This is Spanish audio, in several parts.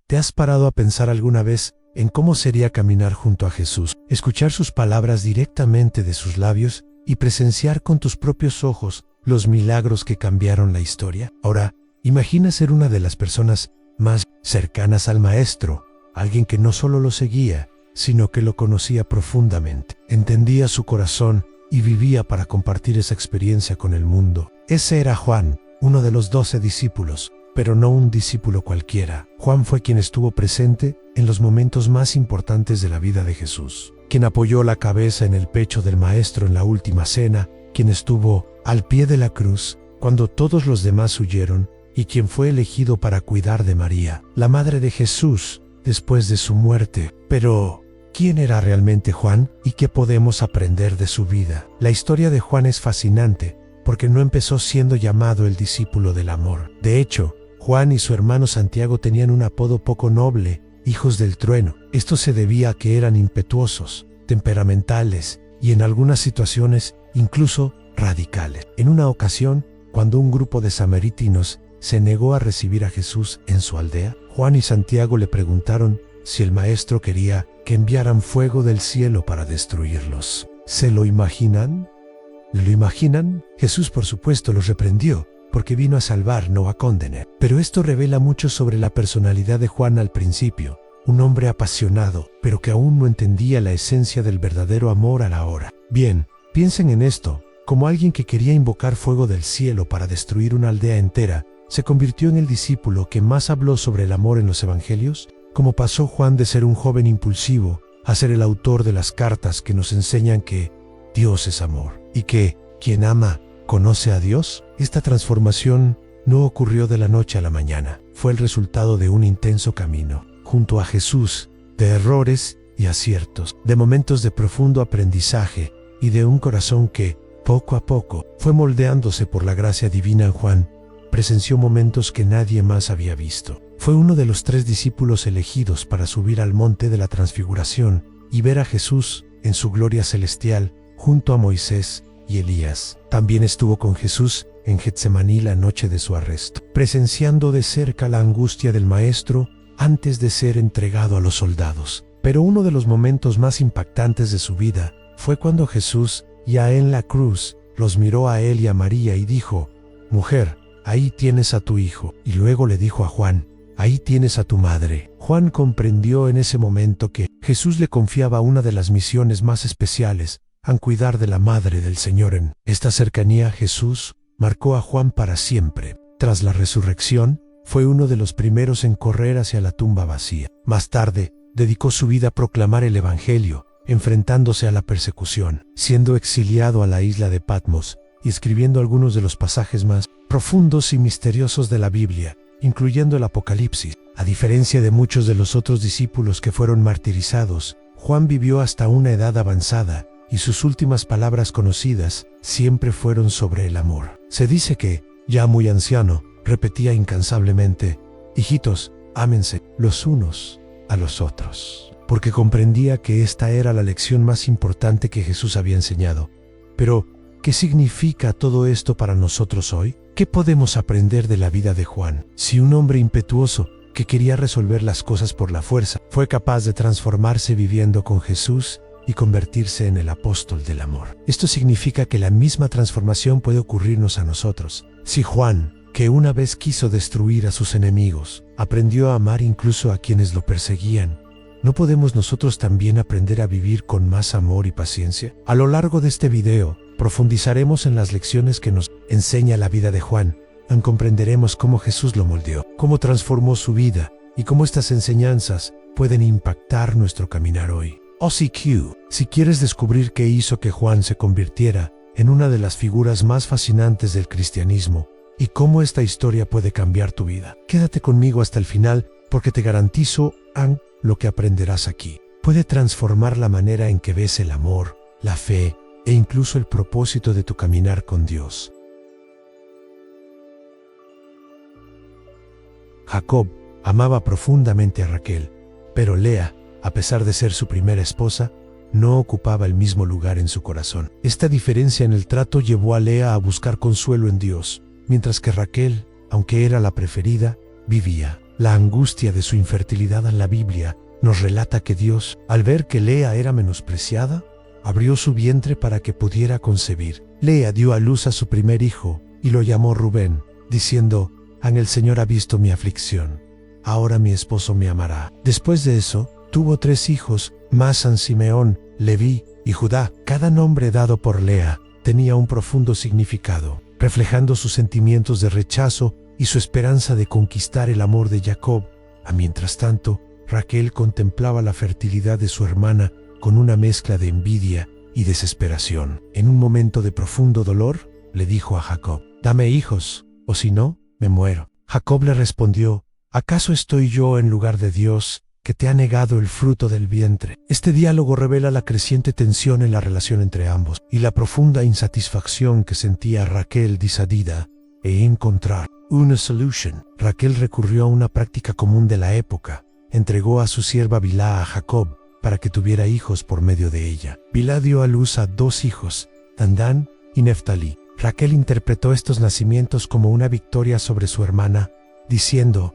¿Te has parado a pensar alguna vez en cómo sería caminar junto a Jesús, escuchar sus palabras directamente de sus labios y presenciar con tus propios ojos los milagros que cambiaron la historia? Ahora, imagina ser una de las personas más cercanas al Maestro, alguien que no solo lo seguía, sino que lo conocía profundamente, entendía su corazón y vivía para compartir esa experiencia con el mundo. Ese era Juan, uno de los 12 discípulos, pero no un discípulo cualquiera. Juan fue quien estuvo presente en los momentos más importantes de la vida de Jesús, quien apoyó la cabeza en el pecho del Maestro en la última cena, quien estuvo al pie de la cruz cuando todos los demás huyeron y quien fue elegido para cuidar de María, la madre de Jesús, después de su muerte. Pero ¿quién era realmente Juan y qué podemos aprender de su vida? La historia de Juan es fascinante porque no empezó siendo llamado el discípulo del amor. De hecho, Juan y su hermano Santiago tenían un apodo poco noble, hijos del trueno. Esto se debía a que eran impetuosos, temperamentales y en algunas situaciones incluso radicales. En una ocasión, cuando un grupo de samaritanos se negó a recibir a Jesús en su aldea, Juan y Santiago le preguntaron si el Maestro quería que enviaran fuego del cielo para destruirlos. ¿Se lo imaginan? ¿Lo imaginan? Jesús, por supuesto, los reprendió, porque vino a salvar, no a condenar. Pero esto revela mucho sobre la personalidad de Juan al principio, un hombre apasionado, pero que aún no entendía la esencia del verdadero amor a la hora. Bien, piensen en esto, como alguien que quería invocar fuego del cielo para destruir una aldea entera, se convirtió en el discípulo que más habló sobre el amor en los evangelios, como pasó Juan de ser un joven impulsivo a ser el autor de las cartas que nos enseñan que Dios es amor y que quien ama conoce a Dios. Esta transformación no ocurrió de la noche a la mañana, fue el resultado de un intenso camino junto a Jesús, de errores y aciertos, de momentos de profundo aprendizaje y de un corazón que, poco a poco, fue moldeándose por la gracia divina en Juan. Presenció momentos que nadie más había visto. Fue uno de los 3 discípulos elegidos para subir al monte de la Transfiguración y ver a Jesús en su gloria celestial junto a Moisés y Elías. También estuvo con Jesús en Getsemaní la noche de su arresto, presenciando de cerca la angustia del Maestro antes de ser entregado a los soldados. Pero uno de los momentos más impactantes de su vida fue cuando Jesús, ya en la cruz, los miró a él y a María y dijo: «Mujer, ahí tienes a tu hijo». Y luego le dijo a Juan: «Ahí tienes a tu madre». Juan comprendió en ese momento que Jesús le confiaba una de las misiones más especiales, al cuidar de la madre del Señor. En esta cercanía a Jesús marcó a Juan para siempre. Tras la resurrección, fue uno de los primeros en correr hacia la tumba vacía. Más tarde, dedicó su vida a proclamar el Evangelio, enfrentándose a la persecución, siendo exiliado a la isla de Patmos y escribiendo algunos de los pasajes más profundos y misteriosos de la Biblia, incluyendo el Apocalipsis. A diferencia de muchos de los otros discípulos que fueron martirizados, Juan vivió hasta una edad avanzada y sus últimas palabras conocidas siempre fueron sobre el amor. Se dice que, ya muy anciano, repetía incansablemente: «Hijitos, ámense los unos a los otros», porque comprendía que esta era la lección más importante que Jesús había enseñado. Pero, ¿qué significa todo esto para nosotros hoy? ¿Qué podemos aprender de la vida de Juan? Si un hombre impetuoso, que quería resolver las cosas por la fuerza, fue capaz de transformarse viviendo con Jesús y convertirse en el apóstol del amor. Esto significa que la misma transformación puede ocurrirnos a nosotros. Si Juan, que una vez quiso destruir a sus enemigos, aprendió a amar incluso a quienes lo perseguían, ¿no podemos nosotros también aprender a vivir con más amor y paciencia? A lo largo de este video, profundizaremos en las lecciones que nos enseña la vida de Juan, y comprenderemos cómo Jesús lo moldeó, cómo transformó su vida y cómo estas enseñanzas pueden impactar nuestro caminar hoy. OCQ. Si quieres descubrir qué hizo que Juan se convirtiera en una de las figuras más fascinantes del cristianismo y cómo esta historia puede cambiar tu vida, quédate conmigo hasta el final, porque te garantizo lo que aprenderás aquí puede transformar la manera en que ves el amor, la fe e incluso el propósito de tu caminar con Dios. Jacob amaba profundamente a Raquel, pero Lea, a pesar de ser su primera esposa, no ocupaba el mismo lugar en su corazón. Esta diferencia en el trato llevó a Lea a buscar consuelo en Dios, mientras que Raquel, aunque era la preferida, vivía la angustia de su infertilidad en la Biblia nos relata que Dios, al ver que Lea era menospreciada, abrió su vientre para que pudiera concebir. Lea dio a luz a su primer hijo y lo llamó Rubén, diciendo: el Señor ha visto mi aflicción, ahora mi esposo me amará. Después de eso, tuvo 3 hijos, más San Simeón, Leví y Judá. Cada nombre dado por Lea tenía un profundo significado, reflejando sus sentimientos de rechazo y su esperanza de conquistar el amor de Jacob. Mientras tanto, Raquel contemplaba la fertilidad de su hermana con una mezcla de envidia y desesperación. En un momento de profundo dolor, le dijo a Jacob: «Dame hijos, o si no, me muero». Jacob le respondió: «¿Acaso estoy yo en lugar de Dios, que te ha negado el fruto del vientre?». Este diálogo revela la creciente tensión en la relación entre ambos y la profunda insatisfacción que sentía Raquel decidida a encontrar una solución. Raquel recurrió a una práctica común de la época: entregó a su sierva Bilhá a Jacob para que tuviera hijos por medio de ella. Bilhá dio a luz a 2 hijos, Dan y Neftalí. Raquel interpretó estos nacimientos como una victoria sobre su hermana, diciendo: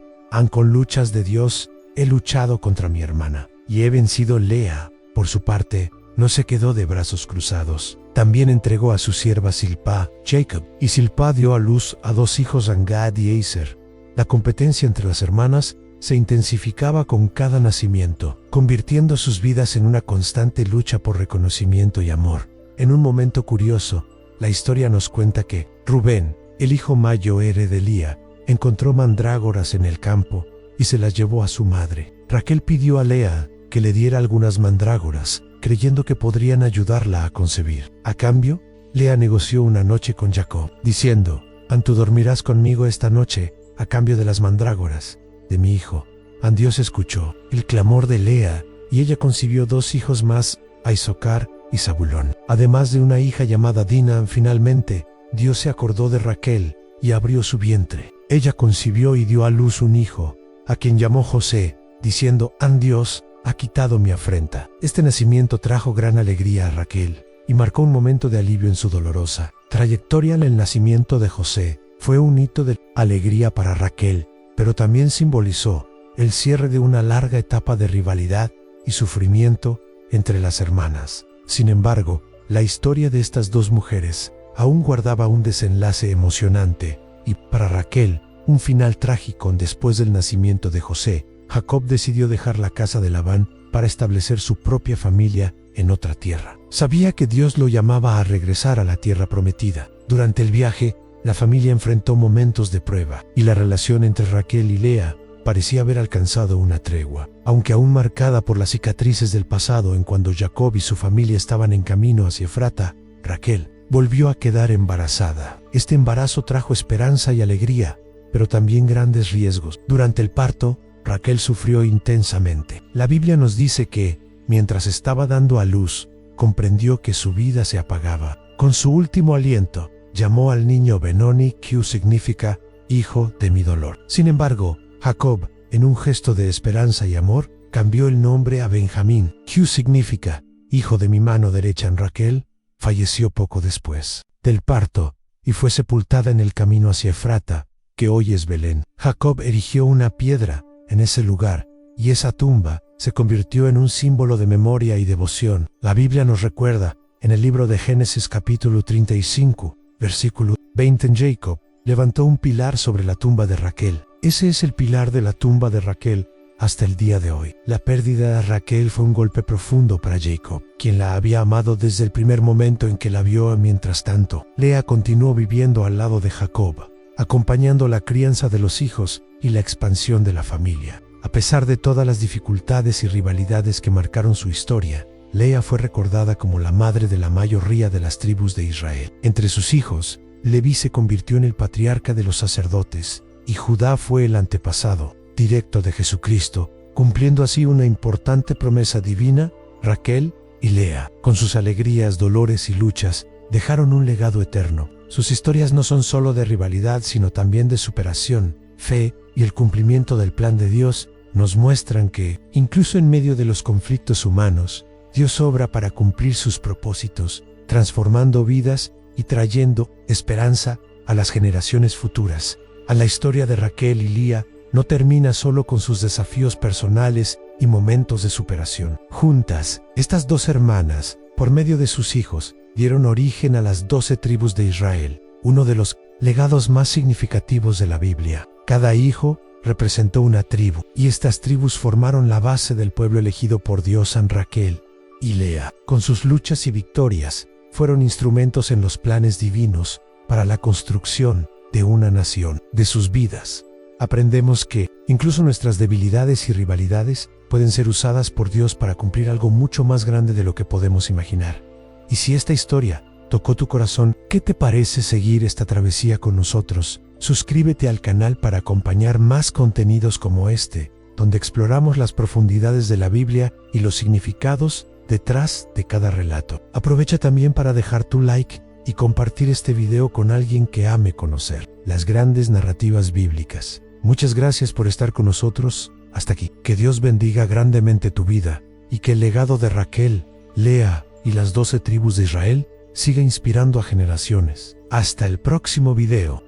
«Con luchas de Dios he luchado contra mi hermana y he vencido». Lea, por su parte, no se quedó de brazos cruzados. También entregó a su sierva Zilpá, Jacob, y Zilpá dio a luz a 2 hijos, Gad y Aser. La competencia entre las hermanas se intensificaba con cada nacimiento, convirtiendo sus vidas en una constante lucha por reconocimiento y amor. En un momento curioso, la historia nos cuenta que Rubén, el hijo mayor de Lea, encontró mandrágoras en el campo y se las llevó a su madre. Raquel pidió a Lea que le diera algunas mandrágoras, creyendo que podrían ayudarla a concebir. A cambio, Lea negoció una noche con Jacob, diciendo: «Tú dormirás conmigo esta noche a cambio de las mandrágoras de mi hijo». Dios escuchó el clamor de Lea y ella concibió 2 hijos más, Issacar y Zabulón, además de una hija llamada Dina. Finalmente, Dios se acordó de Raquel y abrió su vientre. Ella concibió y dio a luz un hijo, a quien llamó José, diciendo: «Dios ha quitado mi afrenta». Este nacimiento trajo gran alegría a Raquel y marcó un momento de alivio en su dolorosa trayectoria. El nacimiento de José fue un hito de alegría para Raquel, pero también simbolizó el cierre de una larga etapa de rivalidad y sufrimiento entre las hermanas. Sin embargo, la historia de estas 2 mujeres aún guardaba un desenlace emocionante y, para Raquel, un final trágico. Después del nacimiento de José, Jacob decidió dejar la casa de Labán para establecer su propia familia en otra tierra. Sabía que Dios lo llamaba a regresar a la tierra prometida. Durante el viaje, la familia enfrentó momentos de prueba y la relación entre Raquel y Lea parecía haber alcanzado una tregua, aunque aún marcada por las cicatrices del pasado. En cuando Jacob y su familia estaban en camino hacia Efrata, Raquel volvió a quedar embarazada. Este embarazo trajo esperanza y alegría, pero también grandes riesgos. Durante el parto, Raquel sufrió intensamente. La Biblia nos dice que, mientras estaba dando a luz, comprendió que su vida se apagaba. Con su último aliento, llamó al niño Benoni, que significa hijo de mi dolor. Sin embargo, Jacob, en un gesto de esperanza y amor, cambió el nombre a Benjamín, que significa hijo de mi mano derecha. Raquel falleció poco después del parto y fue sepultada en el camino hacia Efrata, que hoy es Belén. Jacob erigió una piedra en ese lugar y esa tumba se convirtió en un símbolo de memoria y devoción. La Biblia nos recuerda, en el libro de Génesis capítulo 35, versículo 20: Jacob levantó un pilar sobre la tumba de Raquel. Ese es el pilar de la tumba de Raquel hasta el día de hoy. La pérdida de Raquel fue un golpe profundo para Jacob, quien la había amado desde el primer momento en que la vio. Mientras tanto, Lea continuó viviendo al lado de Jacob, acompañando la crianza de los hijos y la expansión de la familia. A pesar de todas las dificultades y rivalidades que marcaron su historia, Lea fue recordada como la madre de la mayoría de las tribus de Israel. Entre sus hijos, Leví se convirtió en el patriarca de los sacerdotes, y Judá fue el antepasado directo de Jesucristo, cumpliendo así una importante promesa divina. Raquel y Lea, con sus alegrías, dolores y luchas, dejaron un legado eterno. Sus historias no son solo de rivalidad, sino también de superación, fe y el cumplimiento del plan de Dios. Nos muestran que, incluso en medio de los conflictos humanos, Dios obra para cumplir sus propósitos, transformando vidas y trayendo esperanza a las generaciones futuras. A la historia de Raquel y Lea no termina solo con sus desafíos personales y momentos de superación. Juntas, estas 2 hermanas, por medio de sus hijos, dieron origen a las 12 tribus de Israel, uno de los legados más significativos de la Biblia. Cada hijo representó una tribu, y estas tribus formaron la base del pueblo elegido por Dios. San Raquel y Lea, con sus luchas y victorias, fueron instrumentos en los planes divinos para la construcción de una nación. De sus vidas, aprendemos que incluso nuestras debilidades y rivalidades pueden ser usadas por Dios para cumplir algo mucho más grande de lo que podemos imaginar. Y si esta historia tocó tu corazón, ¿qué te parece seguir esta travesía con nosotros? Suscríbete al canal para acompañar más contenidos como este, donde exploramos las profundidades de la Biblia y los significados detrás de cada relato. Aprovecha también para dejar tu like y compartir este video con alguien que ame conocer las grandes narrativas bíblicas. Muchas gracias por estar con nosotros hasta aquí. Que Dios bendiga grandemente tu vida y que el legado de Raquel, Lea y las 12 tribus de Israel siga inspirando a generaciones. Hasta el próximo video.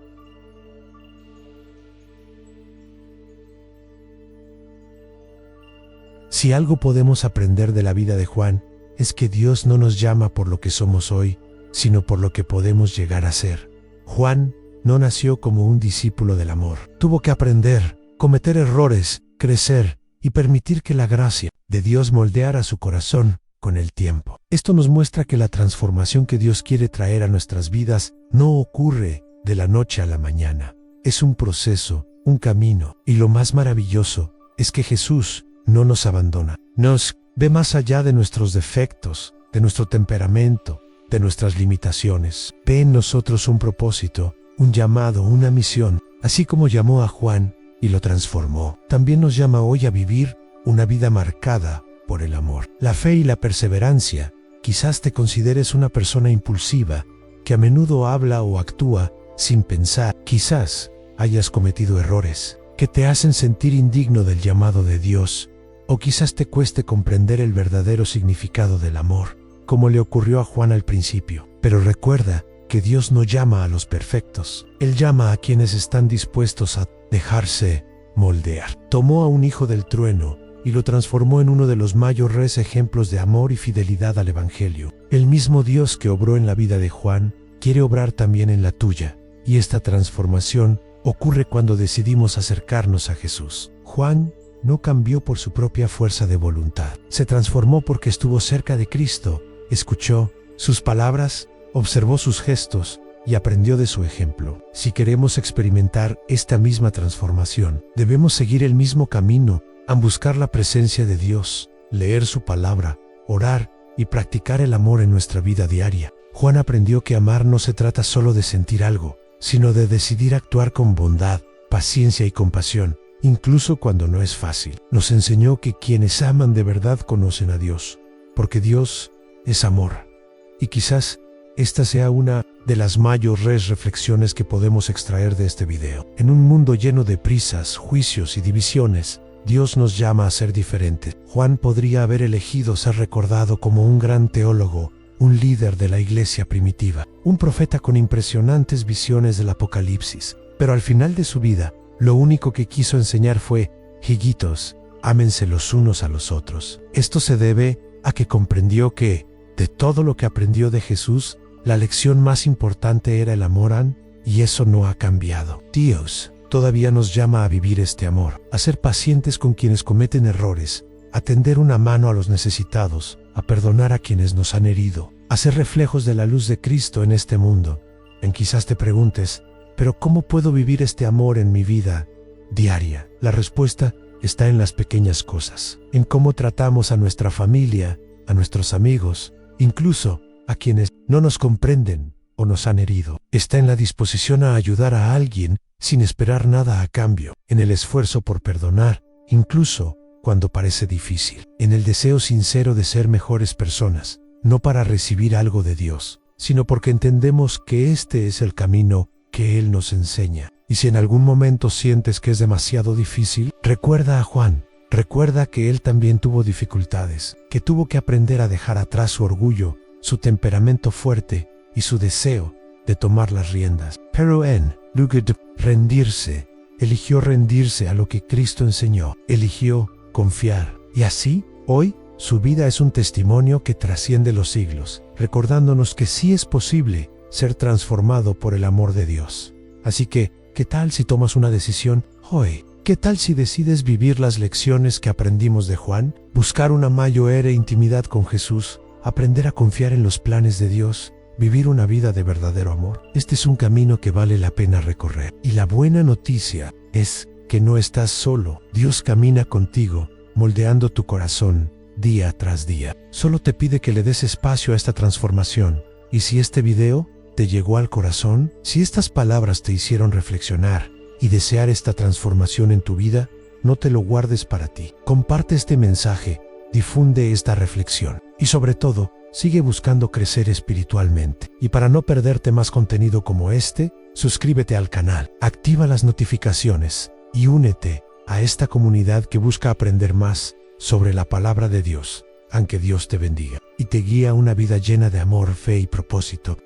Si algo podemos aprender de la vida de Juan, es que Dios no nos llama por lo que somos hoy, sino por lo que podemos llegar a ser. Juan no nació como un discípulo del amor. Tuvo que aprender, cometer errores, crecer y permitir que la gracia de Dios moldeara su corazón con el tiempo. Esto nos muestra que la transformación que Dios quiere traer a nuestras vidas no ocurre de la noche a la mañana. Es un proceso, un camino, y lo más maravilloso es que Jesús no nos abandona. Nos ve más allá de nuestros defectos, de nuestro temperamento, de nuestras limitaciones. Ve en nosotros un propósito, un llamado, una misión, así como llamó a Juan y lo transformó. También nos llama hoy a vivir una vida marcada por el amor, la fe y la perseverancia. Quizás te consideres una persona impulsiva, que a menudo habla o actúa sin pensar. Quizás hayas cometido errores que te hacen sentir indigno del llamado de Dios, o quizás te cueste comprender el verdadero significado del amor, como le ocurrió a Juan al principio. Pero recuerda que Dios no llama a los perfectos. Él llama a quienes están dispuestos a dejarse moldear. Tomó a un hijo del trueno y lo transformó en uno de los mayores ejemplos de amor y fidelidad al Evangelio. El mismo Dios que obró en la vida de Juan quiere obrar también en la tuya, y esta transformación ocurre cuando decidimos acercarnos a Jesús. Juan no cambió por su propia fuerza de voluntad. Se transformó porque estuvo cerca de Cristo, escuchó sus palabras, observó sus gestos y aprendió de su ejemplo. Si queremos experimentar esta misma transformación, debemos seguir el mismo camino, a buscar la presencia de Dios, leer su palabra, orar y practicar el amor en nuestra vida diaria. Juan aprendió que amar no se trata solo de sentir algo, sino de decidir actuar con bondad, paciencia y compasión, incluso cuando no es fácil. Nos enseñó que quienes aman de verdad conocen a Dios, porque Dios es amor. Y quizás esta sea una de las mayores reflexiones que podemos extraer de este video. En un mundo lleno de prisas, juicios y divisiones, Dios nos llama a ser diferentes. Juan podría haber elegido ser recordado como un gran teólogo, un líder de la iglesia primitiva, un profeta con impresionantes visiones del Apocalipsis, pero al final de su vida, lo único que quiso enseñar fue: hijitos, ámense los unos a los otros. Esto se debe a que comprendió que, de todo lo que aprendió de Jesús, la lección más importante era el amor, y eso no ha cambiado. Dios todavía nos llama a vivir este amor, a ser pacientes con quienes cometen errores, a tender una mano a los necesitados, a perdonar a quienes nos han herido, a ser reflejos de la luz de Cristo en este mundo. Quizás te preguntes: ¿pero cómo puedo vivir este amor en mi vida diaria? La respuesta está en las pequeñas cosas, en cómo tratamos a nuestra familia, a nuestros amigos, incluso a quienes no nos comprenden o nos han herido. Está en la disposición a ayudar a alguien sin esperar nada a cambio, en el esfuerzo por perdonar, incluso cuando parece difícil, en el deseo sincero de ser mejores personas, no para recibir algo de Dios, sino porque entendemos que este es el camino que Él nos enseña. Y si en algún momento sientes que es demasiado difícil, recuerda a Juan. Recuerda que él también tuvo dificultades, que tuvo que aprender a dejar atrás su orgullo, su temperamento fuerte y su deseo de tomar las riendas. Pero en lugar de rendirse, eligió rendirse a lo que Cristo enseñó, eligió confiar. Y así, hoy, su vida es un testimonio que trasciende los siglos, recordándonos que sí es posible ser transformado por el amor de Dios. Así que, ¿qué tal si tomas una decisión hoy? ¿Qué tal si decides vivir las lecciones que aprendimos de Juan? Buscar una mayor intimidad con Jesús, aprender a confiar en los planes de Dios, vivir una vida de verdadero amor. Este es un camino que vale la pena recorrer. Y la buena noticia es que no estás solo. Dios camina contigo, moldeando tu corazón día tras día. Solo te pide que le des espacio a esta transformación. Y si este video te llegó al corazón, si estas palabras te hicieron reflexionar y desear esta transformación en tu vida, no te lo guardes para ti. Comparte este mensaje, difunde esta reflexión y sobre todo, sigue buscando crecer espiritualmente. Y para no perderte más contenido como este, suscríbete al canal, activa las notificaciones y únete a esta comunidad que busca aprender más sobre la palabra de Dios. Aunque Dios te bendiga y te guíe a una vida llena de amor, fe y propósito.